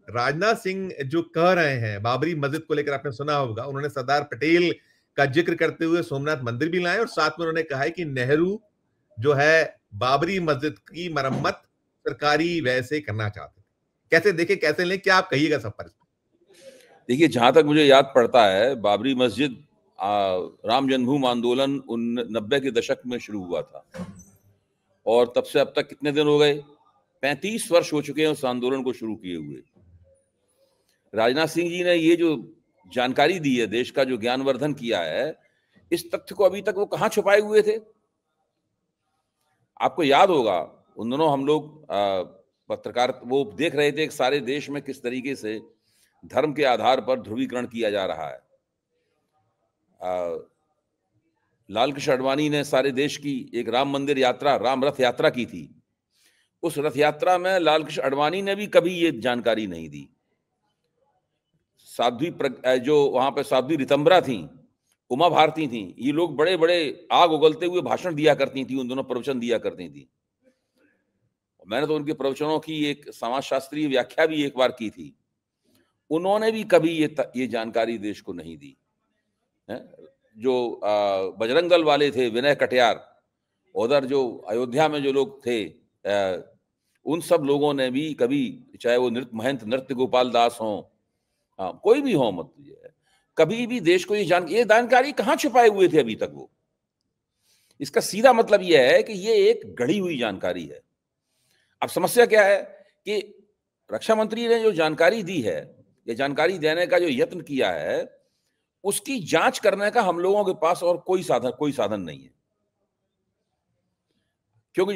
राजनाथ सिंह जो कह रहे हैं बाबरी मस्जिद को लेकर, आपने सुना होगा, उन्होंने सरदार पटेल का जिक्र करते हुए सोमनाथ मंदिर भी लाए और साथ में उन्होंने कहा है कि नेहरू जो है बाबरी मस्जिद की मरम्मत सरकारी व्यय से करना चाहते थे। कैसे देखे, कैसे लें, क्या आप कहिएगा सब पर? देखिए, जहां तक मुझे याद पड़ता है, बाबरी मस्जिद राम जन्मभूमि आंदोलन 90 के दशक में शुरू हुआ था और तब से अब तक कितने दिन हो गए? 35 वर्ष हो चुके हैं उस आंदोलन को शुरू किए हुए। राजनाथ सिंह जी ने ये जो जानकारी दी है, देश का जो ज्ञानवर्धन किया है, इस तथ्य को अभी तक वो कहां छुपाए हुए थे? आपको याद होगा, उन दिनों हम लोग पत्रकार वो देख रहे थे कि सारे देश में किस तरीके से धर्म के आधार पर ध्रुवीकरण किया जा रहा है। लाल कृष्ण आडवाणी ने सारे देश की एक राम मंदिर यात्रा, राम रथ यात्रा की थी। उस रथ यात्रा में लाल कृष्ण आडवाणी ने भी कभी ये जानकारी नहीं दी। जो वहां पर साध्वी रितंबरा थी, उमा भारती थी, ये लोग बड़े बड़े आग उगलते हुए भाषण दिया करती थी, उन दोनों प्रवचन दिया करती थी। मैंने तो उनके प्रवचनों की एक समाजशास्त्रीय व्याख्या भी एक बार की थी। उन्होंने भी कभी ये जानकारी देश को नहीं दी है। जो बजरंग दल वाले थे, विनय कटियार, उधर जो अयोध्या में जो लोग थे, उन सब लोगों ने भी कभी, चाहे वो महंत नृत्य गोपाल दास हों, कोई भी हो, मत कभी भी देश को ये जानकारी कहां छुपाए हुए थे अभी तक वो? इसका सीधा मतलब यह है कि ये एक गढ़ी हुई जानकारी है। अब समस्या क्या है कि रक्षा मंत्री ने जो जानकारी दी है, ये जानकारी देने का जो यत्न किया है, उसकी जांच करने का हम लोगों के पास और कोई साधन नहीं है। क्योंकि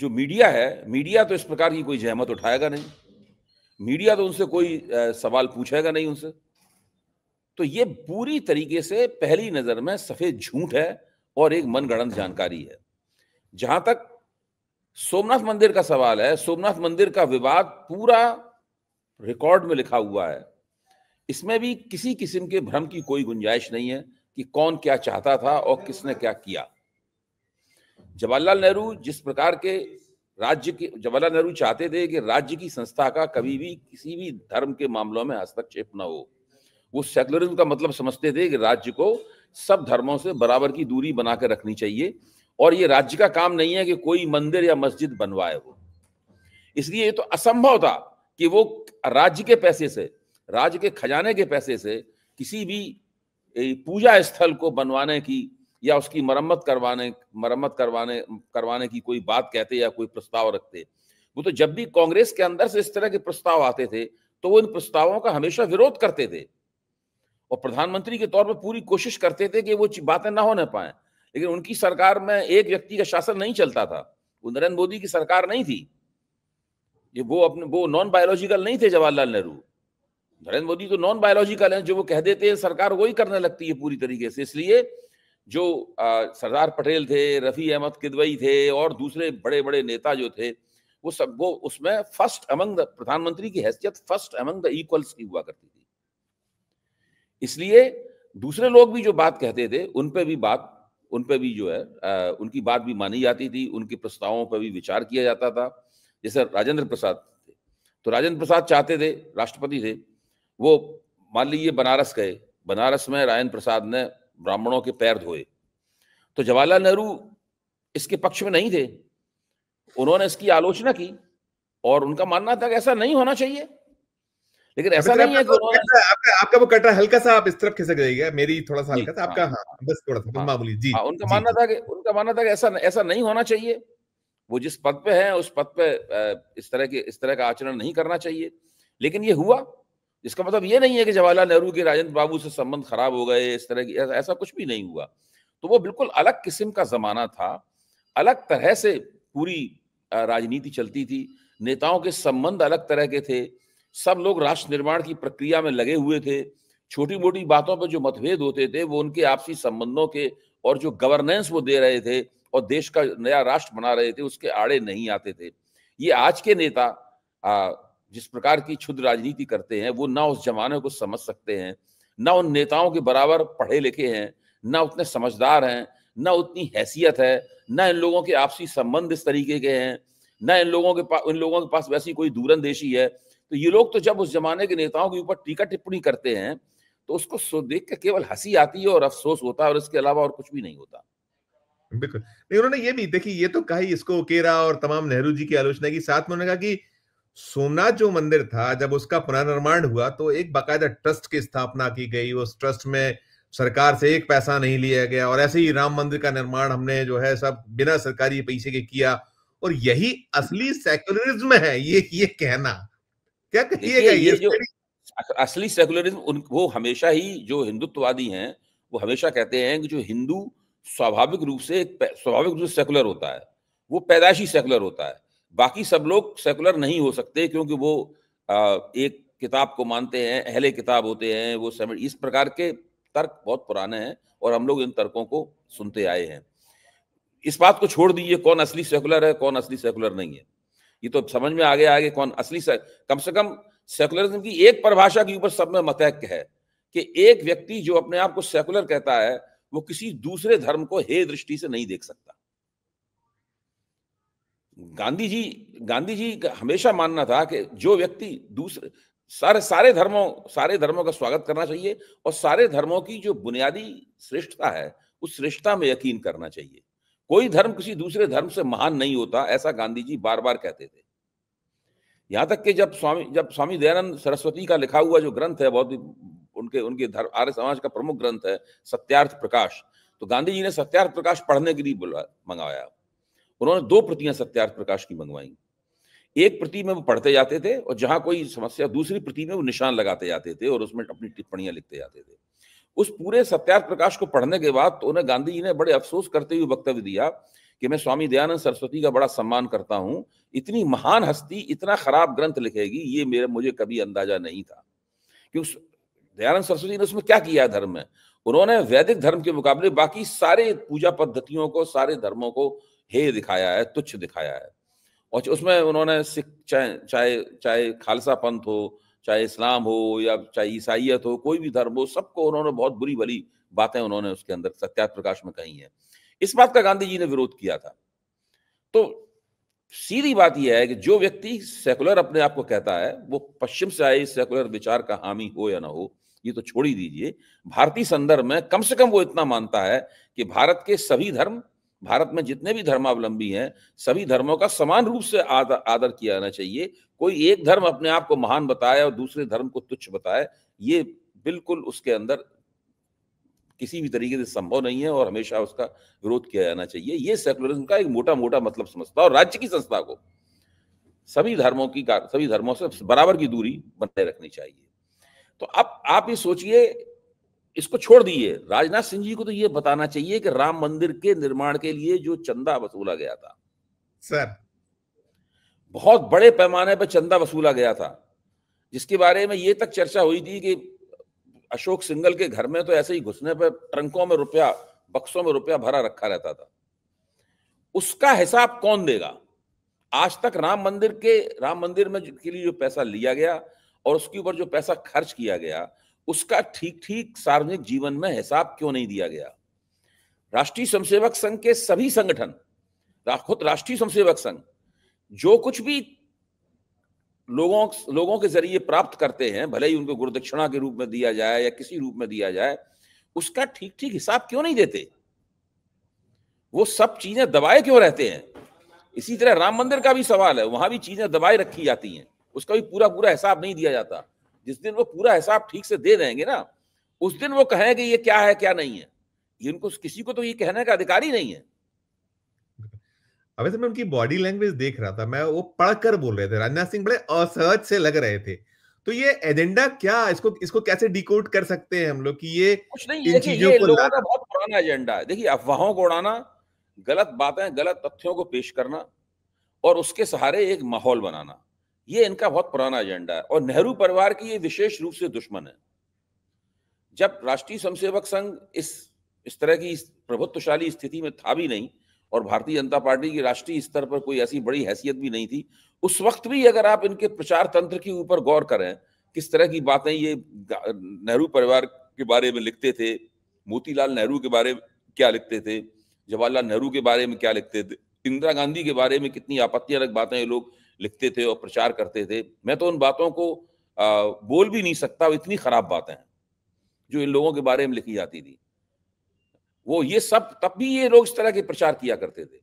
जो मीडिया है, मीडिया तो इस प्रकार की कोई जहमत उठाएगा नहीं, मीडिया तो उनसे कोई सवाल पूछेगा नहीं उनसे। तो ये पूरी तरीके से पहली नजर में सफेद झूठ है और एक मनगढ़ंत जानकारी है। जहां तक सोमनाथ मंदिर का सवाल है, सोमनाथ मंदिर का विवाद पूरा रिकॉर्ड में लिखा हुआ है। इसमें भी किसी किस्म के भ्रम की कोई गुंजाइश नहीं है कि कौन क्या चाहता था और किसने क्या किया। जवाहरलाल नेहरू जिस प्रकार के जवाहरलाल नेहरू चाहते थे कि राज्य की संस्था का कभी भी किसी भी धर्म के मामलों में हस्तक्षेप न हो। वो सेकुलरिज्म का मतलब समझते थे कि राज्य को सब धर्मों से बराबर की दूरी बना कर रखनी चाहिए और ये राज्य का काम नहीं है कि कोई मंदिर या मस्जिद बनवाए वो। इसलिए ये तो असंभव था कि वो राज्य के पैसे से, राज्य के खजाने के पैसे से किसी भी पूजा स्थल को बनवाने की या उसकी मरम्मत करवाने की कोई बात कहते या कोई प्रस्ताव रखते। वो तो जब भी कांग्रेस के अंदर से इस तरह के प्रस्ताव आते थे तो वो इन प्रस्तावों का हमेशा विरोध करते थे और प्रधानमंत्री के तौर पर पूरी कोशिश करते थे कि वो बातें ना होने पाए। लेकिन उनकी सरकार में एक व्यक्ति का शासन नहीं चलता था, वो नरेंद्र मोदी की सरकार नहीं थी। ये वो नॉन बायोलॉजिकल नहीं थे जवाहरलाल नेहरू। नरेंद्र मोदी तो नॉन बायोलॉजिकल है, जो वो कह देते हैं सरकार वही करने लगती है पूरी तरीके से। इसलिए जो सरदार पटेल थे, रफी अहमद किदवई थे और दूसरे बड़े बड़े नेता जो थे, वो उसमें फर्स्ट अमंग द, प्रधानमंत्री की हैसियत फर्स्ट अमंग द इक्वल्स की हुआ करती थी। इसलिए दूसरे लोग भी जो बात कहते थे उन पे भी जो है उनकी बात भी मानी जाती थी, उनके प्रस्तावों पर भी विचार किया जाता था। जैसे राजेंद्र प्रसाद थे, तो राजेंद्र प्रसाद चाहते थे, राष्ट्रपति थे, वो मान लीजिए बनारस गए, बनारस में राजेंद्र प्रसाद ने ब्राह्मणों के पैर धोए, तो जवाहरलाल नेहरू इसके पक्ष में नहीं थे, उन्होंने इसकी आलोचना की और उनका मानना था कि ऐसा नहीं होना चाहिए। लेकिन ऐसा नहीं है कि आपका वो कट रहा है हल्का सा, आप इस तरफ खिसक जाइएगा, मेरी थोड़ा सा हल्का सा आपका, बस थोड़ा सा मामूली जी। उनका मानना था कि ऐसा नहीं होना चाहिए। वो जिस पद पे है उस पद पे इस तरह का आचरण नहीं करना चाहिए। लेकिन ये हुआ, इसका मतलब ये नहीं है कि जवाहरलाल नेहरू के राजेंद्र बाबू से संबंध खराब हो गए, इस तरह की ऐसा कुछ भी नहीं हुआ। तो वो बिल्कुल अलग किस्म का जमाना था, अलग तरह से पूरी राजनीति चलती थी, नेताओं के संबंध अलग तरह के थे, सब लोग राष्ट्र निर्माण की प्रक्रिया में लगे हुए थे। छोटी मोटी बातों पर जो मतभेद होते थे वो उनके आपसी संबंधों के और जो गवर्नेंस वो दे रहे थे और देश का नया राष्ट्र बना रहे थे उसके आड़े नहीं आते थे। ये आज के नेता जिस प्रकार की क्षुद्र राजनीति करते हैं वो ना उस जमाने को समझ सकते हैं, ना उन नेताओं के बराबर पढ़े लिखे हैं, ना उतने समझदार हैं, ना उतनी हैसियत है, ना इन लोगों के आपसी संबंध इस तरीके के हैं। न इन लोगों के पास वैसी कोई दूरंदेशी है। तो ये लोग तो जब उस जमाने के नेताओं के ऊपर टीका टिप्पणी करते हैं तो उसको देख के केवल हंसी आती है और अफसोस होता है, और इसके अलावा और कुछ भी नहीं होता। बिल्कुल नहीं, उन्होंने ये भी देखिए, ये तो कहा ही इसको उकेरा और तमाम नेहरू जी की आलोचना की, साथ में उन्होंने कहा कि सोमनाथ जो मंदिर था जब उसका पुनर्निर्माण हुआ तो एक बाकायदा ट्रस्ट की स्थापना की गई, उस ट्रस्ट में सरकार से एक पैसा नहीं लिया गया, और ऐसे ही राम मंदिर का निर्माण हमने जो है सब बिना सरकारी पैसे के किया, और यही असली सेक्युलरिज्म है, ये कहना, क्या देखिए कहिएगा ये ये? जो असली सेकुलरिज्म, वो हमेशा ही जो हिंदुत्ववादी हैं वो हमेशा कहते हैं कि जो हिंदू स्वाभाविक रूप से सेकुलर होता है, वो पैदाइशी सेकुलर होता है। बाकी सब लोग सेकुलर नहीं हो सकते क्योंकि वो एक किताब को मानते हैं, अहले किताब होते हैं, वो इस प्रकार के तर्क बहुत पुराने हैं और हम लोग इन तर्कों को सुनते आए हैं। इस बात को छोड़ दीजिए कौन असली सेकुलर है, कौन असली सेकुलर नहीं है, ये तो समझ में आ गया कौन असली कम से कम सेकुलरिज्म की एक परिभाषा के ऊपर सब में मतैक्य है कि एक व्यक्ति जो अपने आप को सेकुलर कहता है वो किसी दूसरे धर्म को हे दृष्टि से नहीं देख सकता। गांधी जी का हमेशा मानना था कि जो व्यक्ति दूसरे सारे धर्मों का स्वागत करना चाहिए और सारे धर्मों की जो बुनियादी श्रेष्ठता है उस श्रेष्ठता में यकीन करना चाहिए। कोई धर्म किसी दूसरे धर्म से महान नहीं होता, ऐसा गांधी जी बार बार कहते थे। यहां तक कि जब स्वामी दयानंद सरस्वती का लिखा हुआ जो ग्रंथ है, बहुत उनके आर्य समाज का प्रमुख ग्रंथ है सत्यार्थ प्रकाश, तो गांधी जी ने सत्यार्थ प्रकाश पढ़ने के लिए मंगवाया। उन्होंने 2 प्रतियां सत्यार्थ प्रकाश की मंगवाई। एक प्रति में वो पढ़ते जाते थे और जहां कोई समस्या दूसरी प्रति में वो निशान लगाते जाते थे और उसमें अपनी टिप्पणियां लिखते जाते थे। उस पूरे सत्यार्थ प्रकाश को पढ़ने के बाद तो उन्हें गांधी जी ने बड़े अफसोस करते हुए वक्तव्य दिया कि मैं स्वामी दयानंद सरस्वती का बड़ा सम्मान करता हूं, इतनी महान हस्ती इतना खराब ग्रंथ लिखेगी ये मुझे कभी अंदाजा नहीं था। क्योंकि दयानंद सरस्वती ने उसमें क्या किया धर्म में, उन्होंने वैदिक धर्म के मुकाबले बाकी सारे पूजा पद्धतियों को, सारे धर्मों को हे दिखाया है, तुच्छ दिखाया है। और उसमें उन्होंने सिख चाहे खालसा पंथ हो, चाहे इस्लाम हो या चाहे ईसाइयत हो, कोई भी धर्म हो, सबको उन्होंने बहुत बुरी भली बातें उन्होंने उसके अंदर सत्यार्थ प्रकाश में कही है। इस बात का गांधी जी ने विरोध किया था। तो सीधी बात यह है कि जो व्यक्ति सेकुलर अपने आप को कहता है वो पश्चिम से आए सेकुलर विचार का हामी हो या ना हो ये तो छोड़ ही दीजिए, भारतीय संदर्भ में कम से कम वो इतना मानता है कि भारत के सभी धर्म, भारत में जितने भी धर्मावलंबी हैं, सभी धर्मों का समान रूप से आदर किया जाना चाहिए। कोई एक धर्म अपने आप को महान बताए और दूसरे धर्म को तुच्छ बताए, ये बिल्कुल उसके अंदर किसी भी तरीके से संभव नहीं है और हमेशा उसका विरोध किया जाना चाहिए। ये सेकुलरिज्म का एक मोटा मोटा मतलब समझता है और राज्य की संस्था को सभी धर्मों से बराबर की दूरी बनाए रखनी चाहिए। तो अब आप ये सोचिए, इसको छोड़ दीजिए, राजनाथ सिंह जी को तो ये बताना चाहिए कि राम मंदिर के निर्माण के लिए जो चंदा वसूला गया था सर, बहुत बड़े पैमाने पर चंदा वसूला गया था, जिसके बारे में ये तक चर्चा हुई थी कि अशोक सिंघल के घर में तो ऐसे ही घुसने पर ट्रंकों में रुपया, बक्सों में रुपया भरा रखा रहता था। उसका हिसाब कौन देगा? आज तक राम मंदिर में के लिए जो पैसा लिया गया और उसके ऊपर जो पैसा खर्च किया गया उसका ठीक ठीक सार्वजनिक जीवन में हिसाब क्यों नहीं दिया गया? राष्ट्रीय स्वयंसेवक संघ के सभी संगठन, खुद राष्ट्रीय स्वयंसेवक संघ जो कुछ भी लोगों के जरिए प्राप्त करते हैं, भले ही उनको गुरुदक्षिणा के रूप में दिया जाए या किसी रूप में दिया जाए, उसका ठीक ठीक हिसाब क्यों नहीं देते? वो सब चीजें दबाए क्यों रहते हैं? इसी तरह राम मंदिर का भी सवाल है, वहां भी चीजें दबाए रखी जाती हैं, उसका भी पूरा हिसाब नहीं दिया जाता। जिस दिन वो पूरा हिसाब ठीक से दे देंगे ना, उस दिन वो कहेंगे ये क्या है क्या नहीं है। ये उनको किसी को तो ये कहने का अधिकार ही नहीं है। अभी तो मैं उनकी बॉडी लैंग्वेज देख रहा था, मैं वो पढ़कर बोल रहे थे, राजनाथ सिंह बड़े असहज से लग रहे थे। तो ये एजेंडा क्या, इसको कैसे डिकोड कर सकते हैं हम लोग कि ये कुछ नहीं, इन देखिए चीजों ये को लोगों का बहुत पुराना एजेंडा है। देखिए अफवाहों को उड़ाना, गलत बातें, गलत तथ्यों को पेश करना और उसके सहारे एक माहौल बनाना, ये इनका बहुत पुराना एजेंडा है और नेहरू परिवार की ये विशेष रूप से दुश्मन है। जब राष्ट्रीय स्वयंसेवक संघ इस तरह की प्रभुत्वशाली स्थिति में था भी नहीं और भारतीय जनता पार्टी की राष्ट्रीय स्तर पर कोई ऐसी बड़ी हैसियत भी नहीं थी, उस वक्त भी अगर आप इनके प्रचार तंत्र के ऊपर गौर करें, किस तरह की बातें ये नेहरू परिवार के बारे में लिखते थे, मोतीलाल नेहरू के बारे में क्या लिखते थे, जवाहरलाल नेहरू के बारे में क्या लिखते थे, इंदिरा गांधी के बारे में कितनी आपत्तिजनक बातें ये लोग लिखते थे और प्रचार करते थे। मैं तो उन बातों को बोल भी नहीं सकता, इतनी खराब बातें हैं जो इन लोगों के बारे में लिखी जाती थी। वो ये सब तब भी ये लोग इस तरह के प्रचार किया करते थे।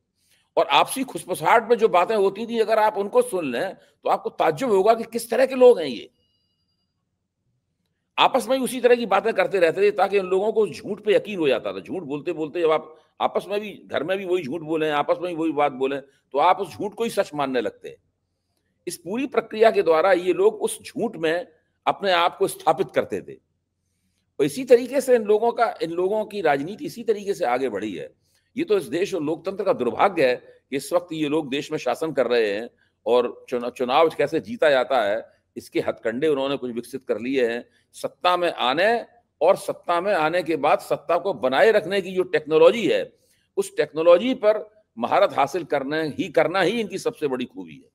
और आपसी खुसफुसाहट में जो बातें होती थी, अगर आप उनको सुन लें तो आपको ताज्जुब होगा कि किस तरह के लोग हैं ये। आपस में ही उसी तरह की बातें करते रहते थे ताकि उन लोगों को झूठ पे यकीन हो जाता था। झूठ बोलते बोलते जब आप आपस में भी, घर में भी वही झूठ बोले, आपस में भी वही बात बोले, तो आप उस झूठ को ही सच मानने लगते हैं। इस पूरी प्रक्रिया के द्वारा ये लोग उस झूठ में अपने आप को स्थापित करते थे। और इसी तरीके से इन लोगों की राजनीति इसी तरीके से आगे बढ़ी है। ये तो इस देश और लोकतंत्र का दुर्भाग्य है कि इस वक्त ये लोग देश में शासन कर रहे हैं और चुनाव कैसे जीता जाता है इसके हथकंडे उन्होंने कुछ विकसित कर लिए हैं। सत्ता में आने और सत्ता में आने के बाद सत्ता को बनाए रखने की जो टेक्नोलॉजी है, उस टेक्नोलॉजी पर महारत हासिल करना ही इनकी सबसे बड़ी खूबी है।